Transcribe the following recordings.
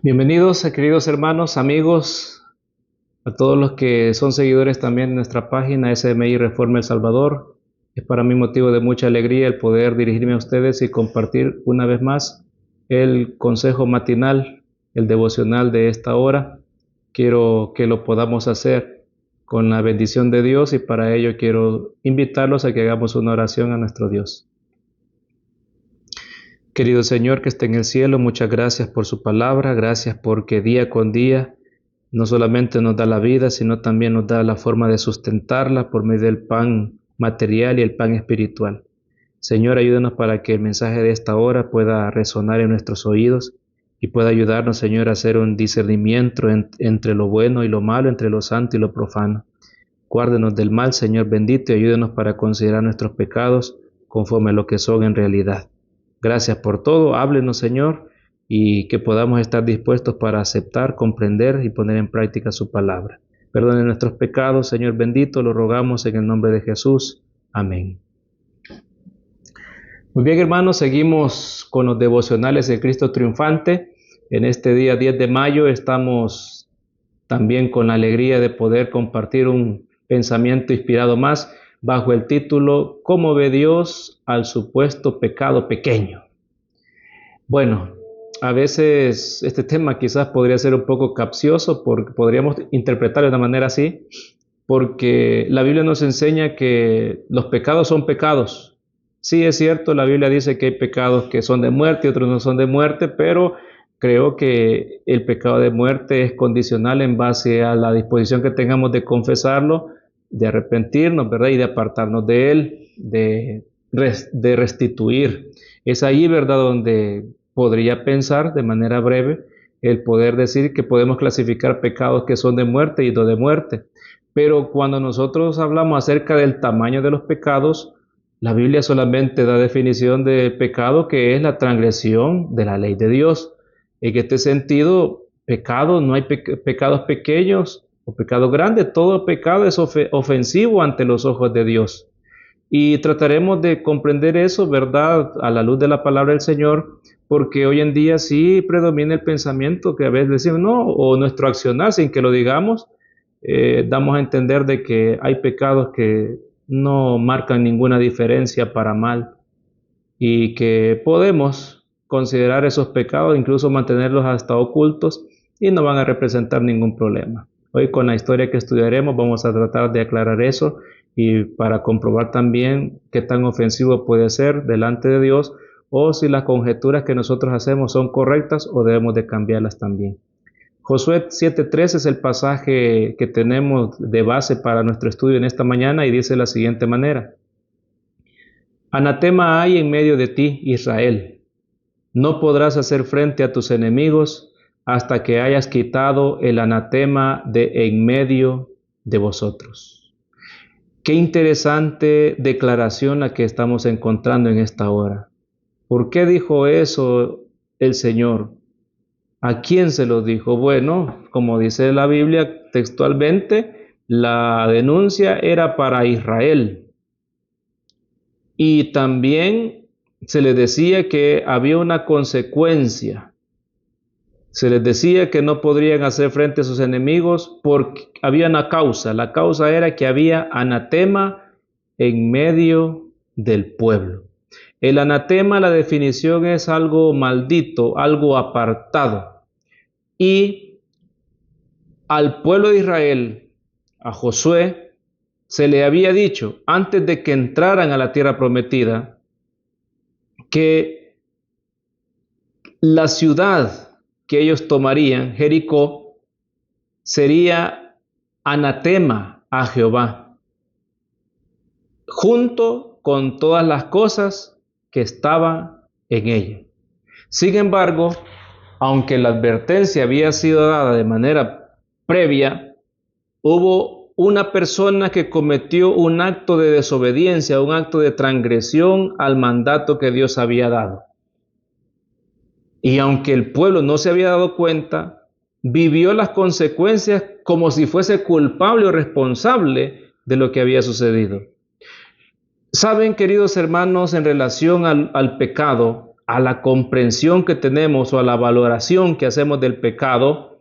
Bienvenidos, queridos hermanos, amigos, a todos los que son seguidores también de nuestra página SMI Reforma El Salvador. Es para mí motivo de mucha alegría el poder dirigirme a ustedes y compartir una vez más el consejo matinal, el devocional de esta hora. Quiero que lo podamos hacer con la bendición de Dios y para ello quiero invitarlos a que hagamos una oración a nuestro Dios. Querido Señor que está en el cielo, muchas gracias por su palabra, gracias porque día con día no solamente nos da la vida, sino también nos da la forma de sustentarla por medio del pan material y el pan espiritual. Señor, ayúdanos para que el mensaje de esta hora pueda resonar en nuestros oídos y pueda ayudarnos, Señor, a hacer un discernimiento entre lo bueno y lo malo, entre lo santo y lo profano. Guárdenos del mal, Señor bendito, y ayúdenos para considerar nuestros pecados conforme a lo que son en realidad. Gracias por todo, háblenos, Señor, y que podamos estar dispuestos para aceptar, comprender y poner en práctica su palabra. Perdone nuestros pecados, Señor bendito, lo rogamos en el nombre de Jesús. Amén. Muy bien, hermanos, seguimos con los devocionales de Cristo triunfante. En este día 10 de mayo estamos también con la alegría de poder compartir un pensamiento inspirado más bajo el título ¿Cómo ve Dios al supuesto pecado pequeño? Bueno, a veces este tema quizás podría ser un poco capcioso, porque podríamos interpretarlo de una manera así, porque la Biblia nos enseña que los pecados son pecados. Sí, es cierto, la Biblia dice que hay pecados que son de muerte y otros no son de muerte, pero creo que el pecado de muerte es condicional en base a la disposición que tengamos de confesarlo, de arrepentirnos, ¿verdad? Y de apartarnos de él, de restituir. Es ahí, ¿verdad?, donde podría pensar de manera breve el poder decir que podemos clasificar pecados que son de muerte y no de muerte. Pero cuando nosotros hablamos acerca del tamaño de los pecados, la Biblia solamente da definición de pecado que es la transgresión de la ley de Dios. En este sentido, pecado, no hay pecados pequeños o pecados grandes, todo pecado es ofensivo ante los ojos de Dios. Y trataremos de comprender eso, ¿verdad?, a la luz de la palabra del Señor, porque hoy en día sí predomina el pensamiento que a veces decimos, no, o nuestro accionar sin que lo digamos, damos a entender de que hay pecados que no marcan ninguna diferencia para mal y que podemos considerar esos pecados, incluso mantenerlos hasta ocultos y no van a representar ningún problema. Hoy con la historia que estudiaremos vamos a tratar de aclarar eso y para comprobar también qué tan ofensivo puede ser delante de Dios o si las conjeturas que nosotros hacemos son correctas o debemos de cambiarlas también. Josué 7:3 es el pasaje que tenemos de base para nuestro estudio en esta mañana y dice de la siguiente manera: Anatema hay en medio de ti, Israel. No podrás hacer frente a tus enemigos hasta que hayas quitado el anatema de en medio de vosotros. Qué interesante declaración la que estamos encontrando en esta hora. ¿Por qué dijo eso el Señor? ¿A quién se lo dijo? Bueno, como dice la Biblia textualmente, la denuncia era para Israel. Y también se les decía que había una consecuencia. Se les decía que no podrían hacer frente a sus enemigos porque había una causa. La causa era que había anatema en medio del pueblo. El anatema, la definición es algo maldito, algo apartado. Y al pueblo de Israel, a Josué, se le había dicho, antes de que entraran a la tierra prometida, que la ciudad que ellos tomarían, Jericó, sería anatema a Jehová, junto con todas las cosas que estaban en ella. Sin embargo, aunque la advertencia había sido dada de manera previa, hubo una persona que cometió un acto de desobediencia, un acto de transgresión al mandato que Dios había dado. Y aunque el pueblo no se había dado cuenta, vivió las consecuencias como si fuese culpable o responsable de lo que había sucedido. Saben, queridos hermanos, en relación al pecado, a la comprensión que tenemos o a la valoración que hacemos del pecado,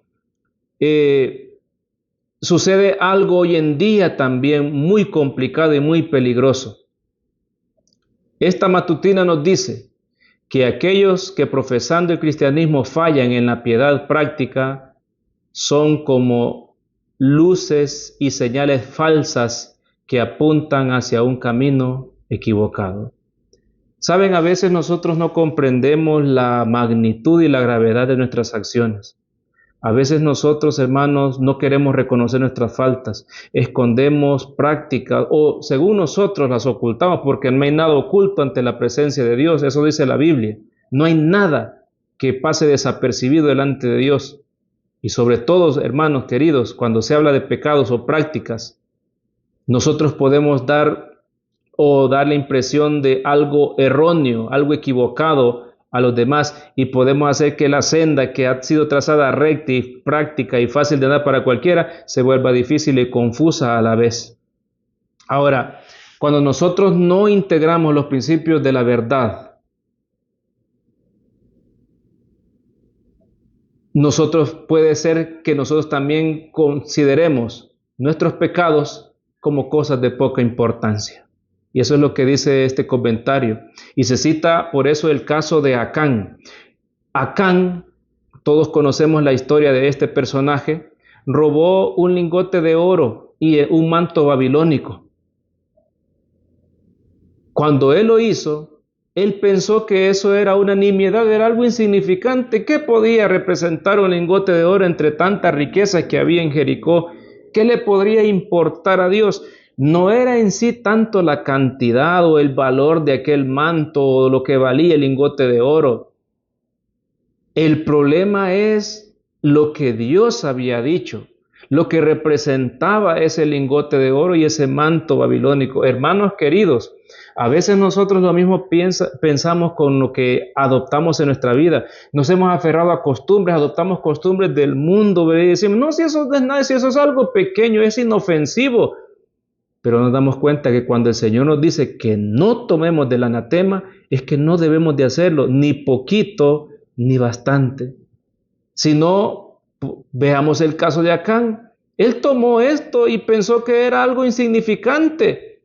sucede algo hoy en día también muy complicado y muy peligroso. Esta matutina nos dice que aquellos que profesando el cristianismo fallan en la piedad práctica son como luces y señales falsas que apuntan hacia un camino equivocado. Saben, a veces nosotros no comprendemos la magnitud y la gravedad de nuestras acciones. A veces nosotros, hermanos, no queremos reconocer nuestras faltas, escondemos prácticas o según nosotros las ocultamos porque no hay nada oculto ante la presencia de Dios. Eso dice la Biblia. No hay nada que pase desapercibido delante de Dios. Y sobre todo, hermanos queridos, cuando se habla de pecados o prácticas, nosotros podemos dar la impresión de algo erróneo, algo equivocado a los demás, y podemos hacer que la senda que ha sido trazada recta y práctica y fácil de andar para cualquiera se vuelva difícil y confusa a la vez. Ahora, cuando nosotros no integramos los principios de la verdad, puede ser que nosotros también consideremos nuestros pecados como cosas de poca importancia. Y eso es lo que dice este comentario. Y se cita por eso el caso de Acán. Acán, todos conocemos la historia de este personaje, robó un lingote de oro y un manto babilónico. Cuando él lo hizo, él pensó que eso era una nimiedad, era algo insignificante. ¿Qué podía representar un lingote de oro entre tanta riqueza que había en Jericó? ¿Qué le podría importar a Dios? No era en sí tanto la cantidad o el valor de aquel manto o lo que valía el lingote de oro. El problema es lo que Dios había dicho, lo que representaba ese lingote de oro y ese manto babilónico. Hermanos queridos, a veces nosotros lo mismo pensamos con lo que adoptamos en nuestra vida. Nos hemos aferrado a costumbres, adoptamos costumbres del mundo, y decimos, no, si eso no es nada, si eso es algo pequeño, es inofensivo. Pero nos damos cuenta que cuando el Señor nos dice que no tomemos del anatema, es que no debemos de hacerlo, ni poquito, ni bastante. Si no, veamos el caso de Acán. Él tomó esto y pensó que era algo insignificante.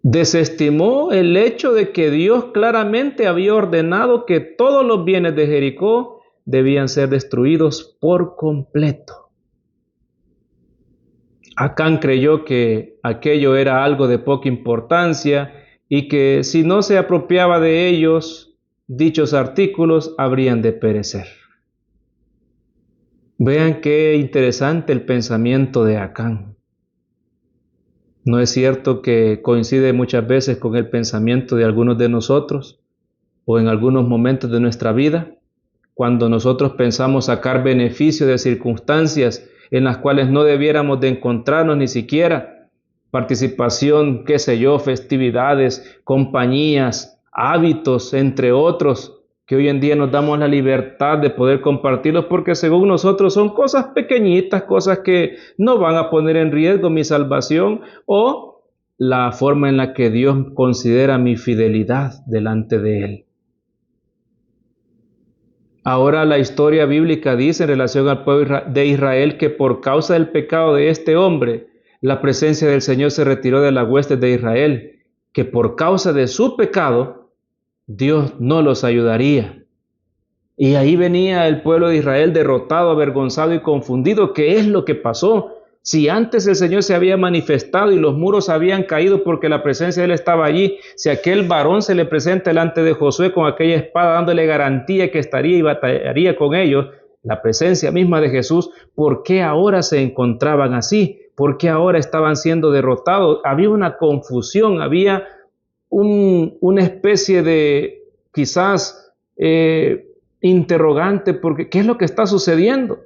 Desestimó el hecho de que Dios claramente había ordenado que todos los bienes de Jericó debían ser destruidos por completo. Acán creyó que aquello era algo de poca importancia y que si no se apropiaba de ellos, dichos artículos habrían de perecer. Vean qué interesante el pensamiento de Acán. ¿No es cierto que coincide muchas veces con el pensamiento de algunos de nosotros o en algunos momentos de nuestra vida? Cuando nosotros pensamos sacar beneficio de circunstancias en las cuales no debiéramos de encontrarnos ni siquiera, participación, qué sé yo, festividades, compañías, hábitos, entre otros, que hoy en día nos damos la libertad de poder compartirlos porque según nosotros son cosas pequeñitas, cosas que no van a poner en riesgo mi salvación o la forma en la que Dios considera mi fidelidad delante de Él. Ahora la historia bíblica dice en relación al pueblo de Israel que por causa del pecado de este hombre, la presencia del Señor se retiró de las huestes de Israel, que por causa de su pecado, Dios no los ayudaría. Y ahí venía el pueblo de Israel derrotado, avergonzado y confundido. ¿Qué es lo que pasó? Si antes el Señor se había manifestado y los muros habían caído porque la presencia de Él estaba allí, si aquel varón se le presenta delante de Josué con aquella espada dándole garantía que estaría y batallaría con ellos, la presencia misma de Jesús, ¿por qué ahora se encontraban así? ¿Por qué ahora estaban siendo derrotados? Había una confusión, había una especie de quizás interrogante, porque ¿qué es lo que está sucediendo?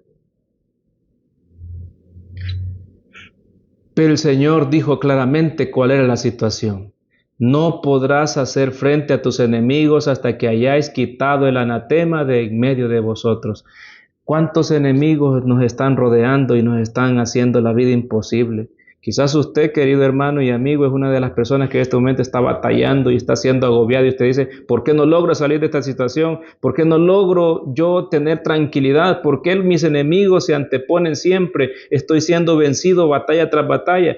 Pero el Señor dijo claramente cuál era la situación. No podrás hacer frente a tus enemigos hasta que hayáis quitado el anatema de en medio de vosotros. ¿Cuántos enemigos nos están rodeando y nos están haciendo la vida imposible? Quizás usted, querido hermano y amigo, es una de las personas que en este momento está batallando y está siendo agobiado y usted dice, ¿por qué no logro salir de esta situación? ¿Por qué no logro yo tener tranquilidad? ¿Por qué mis enemigos se anteponen siempre? Estoy siendo vencido batalla tras batalla.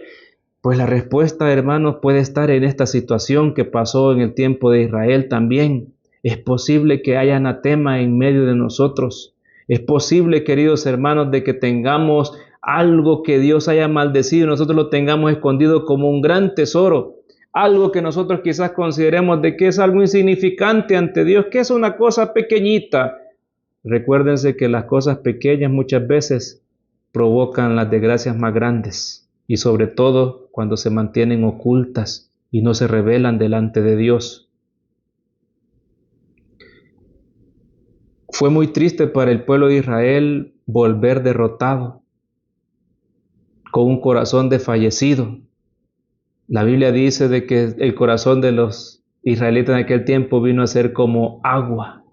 Pues la respuesta, hermanos, puede estar en esta situación que pasó en el tiempo de Israel también. Es posible que haya anatema en medio de nosotros. Es posible, queridos hermanos, de que tengamos algo que Dios haya maldecido y nosotros lo tengamos escondido como un gran tesoro. Algo que nosotros quizás consideremos de que es algo insignificante ante Dios, que es una cosa pequeñita. Recuérdense que las cosas pequeñas muchas veces provocan las desgracias más grandes y sobre todo cuando se mantienen ocultas y no se revelan delante de Dios. Fue muy triste para el pueblo de Israel volver derrotado, con un corazón desfallecido. La Biblia dice de que el corazón de los israelitas en aquel tiempo vino a ser como agua.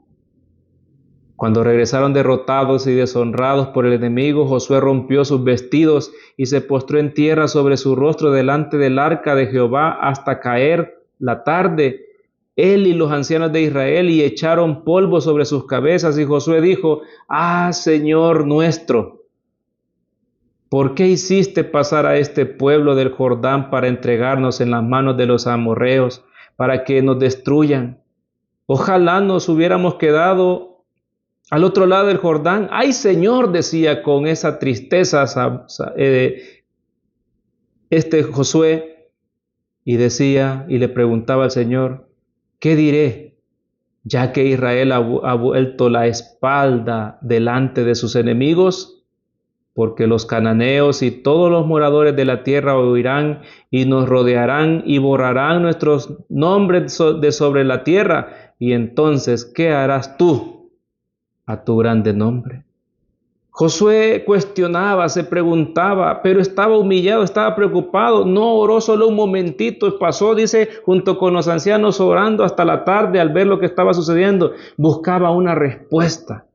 Cuando regresaron derrotados y deshonrados por el enemigo, Josué rompió sus vestidos y se postró en tierra sobre su rostro delante del arca de Jehová hasta caer la tarde. Él y los ancianos de Israel y echaron polvo sobre sus cabezas y Josué dijo, «Ah, Señor nuestro, ¿por qué hiciste pasar a este pueblo del Jordán para entregarnos en las manos de los amorreos, para que nos destruyan? Ojalá nos hubiéramos quedado al otro lado del Jordán». «Ay, Señor», decía con esa tristeza Josué, y decía y le preguntaba al Señor, «¿Qué diré? Ya que Israel ha vuelto la espalda delante de sus enemigos, porque los cananeos y todos los moradores de la tierra oirán y nos rodearán y borrarán nuestros nombres de sobre la tierra. Y entonces, ¿qué harás tú a tu grande nombre?» Josué cuestionaba, se preguntaba, pero estaba humillado, estaba preocupado. No oró solo un momentito, pasó, dice, junto con los ancianos orando hasta la tarde al ver lo que estaba sucediendo. Buscaba una respuesta.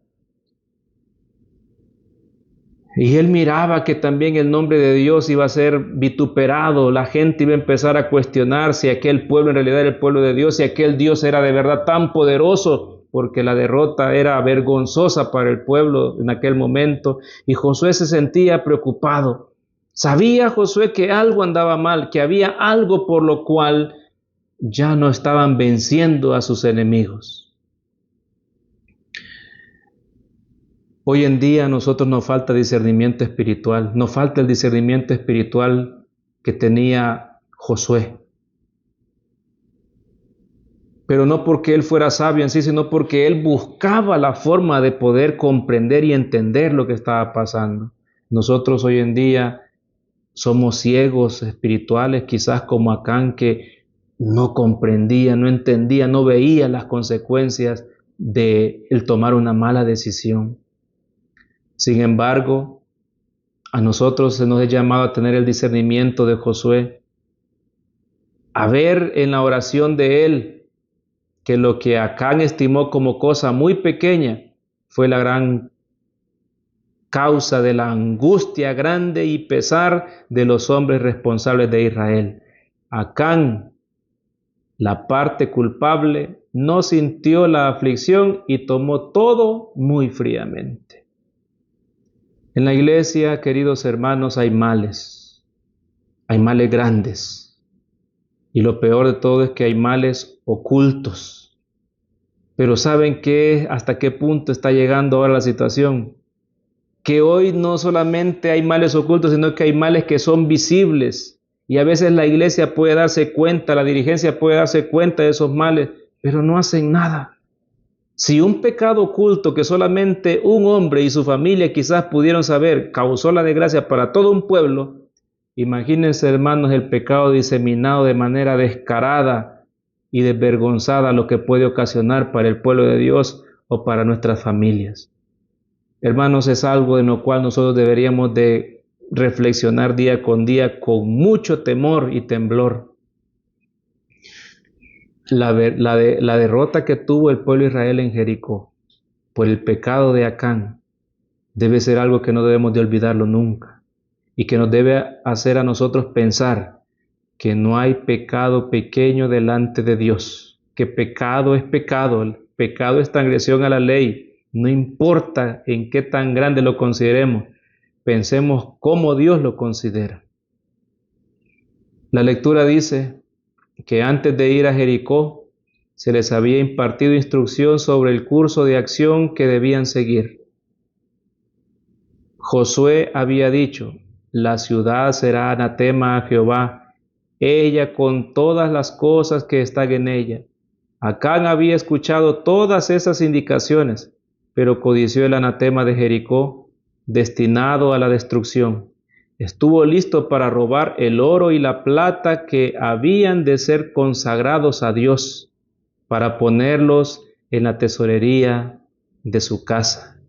Y él miraba que también el nombre de Dios iba a ser vituperado, la gente iba a empezar a cuestionar si aquel pueblo en realidad era el pueblo de Dios, si aquel Dios era de verdad tan poderoso, porque la derrota era vergonzosa para el pueblo en aquel momento, y Josué se sentía preocupado. Sabía Josué que algo andaba mal, que había algo por lo cual ya no estaban venciendo a sus enemigos. Hoy en día a nosotros nos falta discernimiento espiritual, nos falta el discernimiento espiritual que tenía Josué. Pero no porque él fuera sabio en sí, sino porque él buscaba la forma de poder comprender y entender lo que estaba pasando. Nosotros hoy en día somos ciegos espirituales, quizás como Acán, que no comprendía, no entendía, no veía las consecuencias de el tomar una mala decisión. Sin embargo, a nosotros se nos ha llamado a tener el discernimiento de Josué, a ver en la oración de él que lo que Acán estimó como cosa muy pequeña fue la gran causa de la angustia grande y pesar de los hombres responsables de Israel. Acán, la parte culpable, no sintió la aflicción y tomó todo muy fríamente. En la iglesia, queridos hermanos, hay males grandes. Y lo peor de todo es que hay males ocultos. Pero ¿saben qué? ¿Hasta qué punto está llegando ahora la situación? Que hoy no solamente hay males ocultos, sino que hay males que son visibles. Y a veces la iglesia puede darse cuenta, la dirigencia puede darse cuenta de esos males, pero no hacen nada. Si un pecado oculto que solamente un hombre y su familia quizás pudieron saber causó la desgracia para todo un pueblo, imagínense, hermanos, el pecado diseminado de manera descarada y desvergonzada, lo que puede ocasionar para el pueblo de Dios o para nuestras familias. Hermanos, es algo en lo cual nosotros deberíamos de reflexionar día con día con mucho temor y temblor. La derrota que tuvo el pueblo de Israel en Jericó por el pecado de Acán debe ser algo que no debemos de olvidarlo nunca. y que nos debe hacer a nosotros pensar que no hay pecado pequeño delante de Dios, que pecado es pecado, el pecado es transgresión a la ley, no importa en qué tan grande lo consideremos, pensemos cómo Dios lo considera. La lectura dice que antes de ir a Jericó se les había impartido instrucción sobre el curso de acción que debían seguir. Josué había dicho: la ciudad será anatema a Jehová, ella con todas las cosas que están en ella. Acán había escuchado todas esas indicaciones, pero codició el anatema de Jericó, destinado a la destrucción. Estuvo listo para robar el oro y la plata que habían de ser consagrados a Dios, para ponerlos en la tesorería de su casa.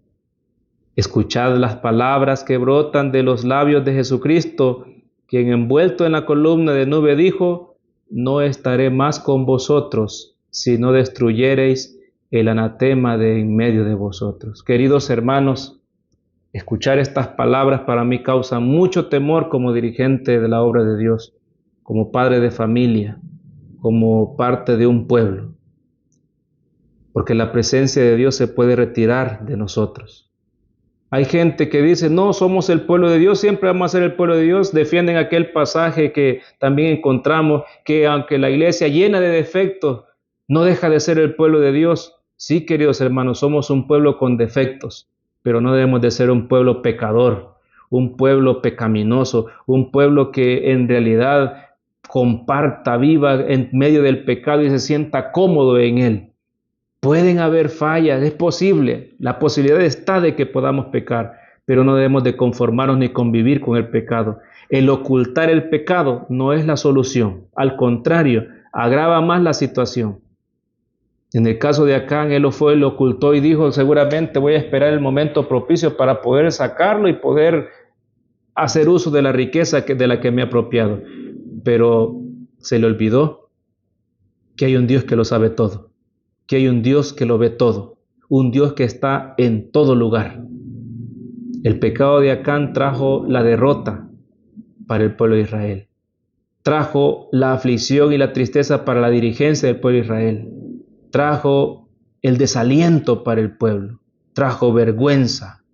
Escuchad las palabras que brotan de los labios de Jesucristo, quien envuelto en la columna de nube dijo: no estaré más con vosotros, si no destruyereis el anatema de en medio de vosotros. Queridos hermanos, escuchar estas palabras para mí causa mucho temor como dirigente de la obra de Dios, como padre de familia, como parte de un pueblo, porque la presencia de Dios se puede retirar de nosotros. Hay gente que dice: no, somos el pueblo de Dios, siempre vamos a ser el pueblo de Dios. Defienden aquel pasaje que también encontramos, que aunque la iglesia llena de defectos, no deja de ser el pueblo de Dios. Sí, queridos hermanos, somos un pueblo con defectos, pero no debemos de ser un pueblo pecador, un pueblo pecaminoso, un pueblo que en realidad comparta, viva en medio del pecado y se sienta cómodo en él. Pueden haber fallas, es posible, la posibilidad está de que podamos pecar, pero no debemos de conformarnos ni convivir con el pecado. El ocultar el pecado no es la solución, al contrario, agrava más la situación. En el caso de Acán, él lo ocultó y dijo: seguramente voy a esperar el momento propicio para poder sacarlo y poder hacer uso de la riqueza de la que me he apropiado. Pero se le olvidó que hay un Dios que lo sabe todo, que hay un Dios que lo ve todo, un Dios que está en todo lugar. El pecado de Acán trajo la derrota para el pueblo de Israel, trajo la aflicción y la tristeza para la dirigencia del pueblo de Israel, trajo el desaliento para el pueblo, trajo vergüenza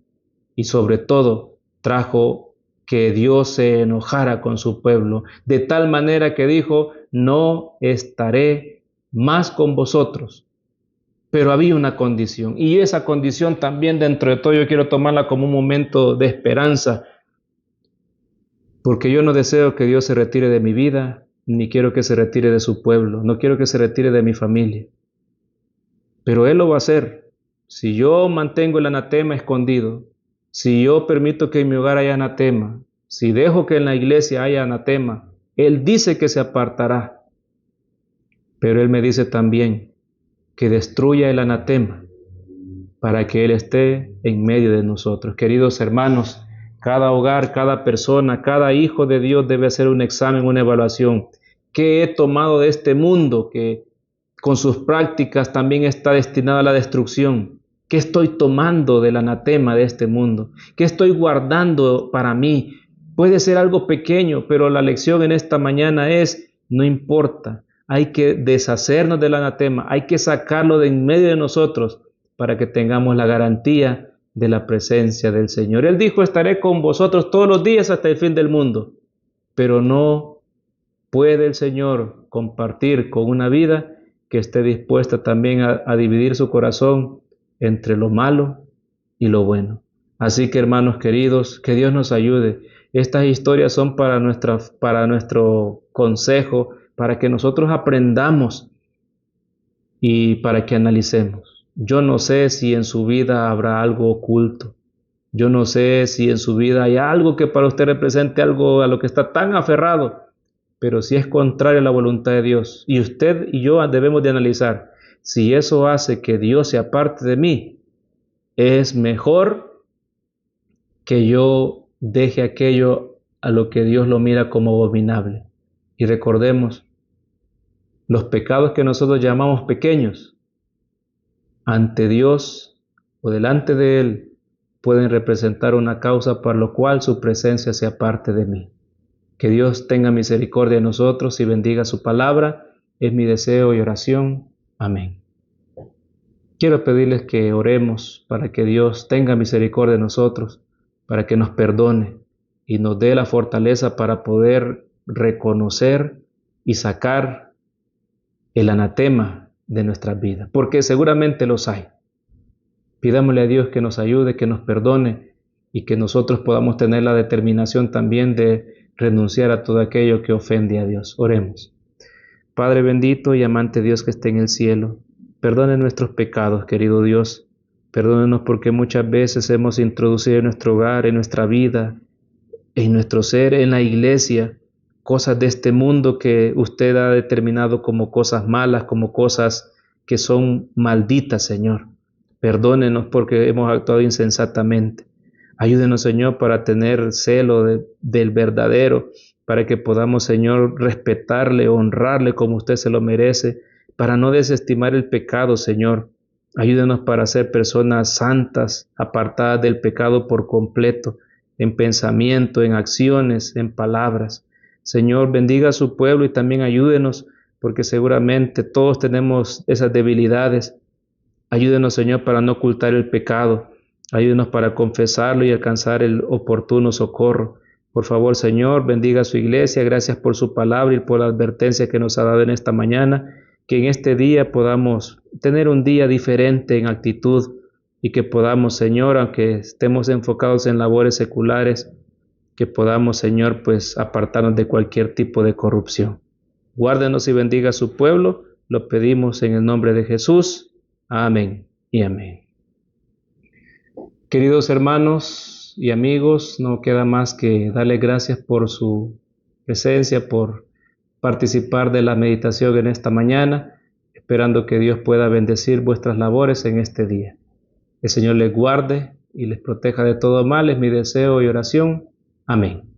y sobre todo trajo que Dios se enojara con su pueblo, de tal manera que dijo: no estaré más con vosotros. Pero había una condición, y esa condición también, dentro de todo, yo quiero tomarla como un momento de esperanza, porque yo no deseo que Dios se retire de mi vida, ni quiero que se retire de su pueblo, no quiero que se retire de mi familia, pero Él lo va a hacer. Si yo mantengo el anatema escondido, si yo permito que en mi hogar haya anatema, si dejo que en la iglesia haya anatema, Él dice que se apartará, pero Él me dice también que destruya el anatema para que Él esté en medio de nosotros. Queridos hermanos, cada hogar, cada persona, cada hijo de Dios debe hacer un examen, una evaluación. ¿Qué he tomado de este mundo que con sus prácticas también está destinado a la destrucción? ¿Qué estoy tomando del anatema de este mundo? ¿Qué estoy guardando para mí? Puede ser algo pequeño, pero la lección en esta mañana es: no importa, hay que deshacernos del anatema, hay que sacarlo de en medio de nosotros para que tengamos la garantía de la presencia del Señor. Él dijo: estaré con vosotros todos los días hasta el fin del mundo, pero no puede el Señor compartir con una vida que esté dispuesta también a dividir su corazón entre lo malo y lo bueno. Así que, hermanos queridos, que Dios nos ayude. Estas historias son para nuestro consejo, para que nosotros aprendamos y para que analicemos. Yo no sé si en su vida habrá algo oculto. Yo no sé si en su vida hay algo que para usted represente algo a lo que está tan aferrado, pero si es contrario a la voluntad de Dios, y usted y yo debemos de analizar, si eso hace que Dios se aparte de mí, es mejor que yo deje aquello a lo que Dios lo mira como abominable. Y recordemos, los pecados que nosotros llamamos pequeños, ante Dios o delante de Él, pueden representar una causa por lo cual su presencia sea parte de mí. Que Dios tenga misericordia de nosotros y bendiga su palabra. Es mi deseo y oración. Amén. Quiero pedirles que oremos para que Dios tenga misericordia de nosotros, para que nos perdone y nos dé la fortaleza para poder reconocer y sacar el anatema de nuestras vidas, porque seguramente los hay. Pidámosle a Dios que nos ayude, que nos perdone y que nosotros podamos tener la determinación también de renunciar a todo aquello que ofende a Dios. Oremos. Padre bendito y amante Dios que esté en el cielo, perdone nuestros pecados, querido Dios. Perdónenos porque muchas veces hemos introducido en nuestro hogar, en nuestra vida, en nuestro ser, en la iglesia, cosas de este mundo que usted ha determinado como cosas malas, como cosas que son malditas, Señor. Perdónenos porque hemos actuado insensatamente. Ayúdenos, Señor, para tener celo del verdadero, para que podamos, Señor, respetarle, honrarle como usted se lo merece, para no desestimar el pecado, Señor. Ayúdenos para ser personas santas, apartadas del pecado por completo, en pensamiento, en acciones, en palabras. Señor, bendiga a su pueblo y también ayúdenos, porque seguramente todos tenemos esas debilidades. Ayúdenos, Señor, para no ocultar el pecado. Ayúdenos para confesarlo y alcanzar el oportuno socorro. Por favor, Señor, bendiga a su iglesia. Gracias por su palabra y por la advertencia que nos ha dado en esta mañana. Que en este día podamos tener un día diferente en actitud y que podamos, Señor, aunque estemos enfocados en labores seculares, que podamos, Señor, pues apartarnos de cualquier tipo de corrupción. Guárdenos y bendiga a su pueblo. Lo pedimos en el nombre de Jesús. Amén y amén. Queridos hermanos y amigos, no queda más que darle gracias por su presencia, por participar de la meditación en esta mañana, esperando que Dios pueda bendecir vuestras labores en este día. El Señor les guarde y les proteja de todo mal, es mi deseo y oración. Amén.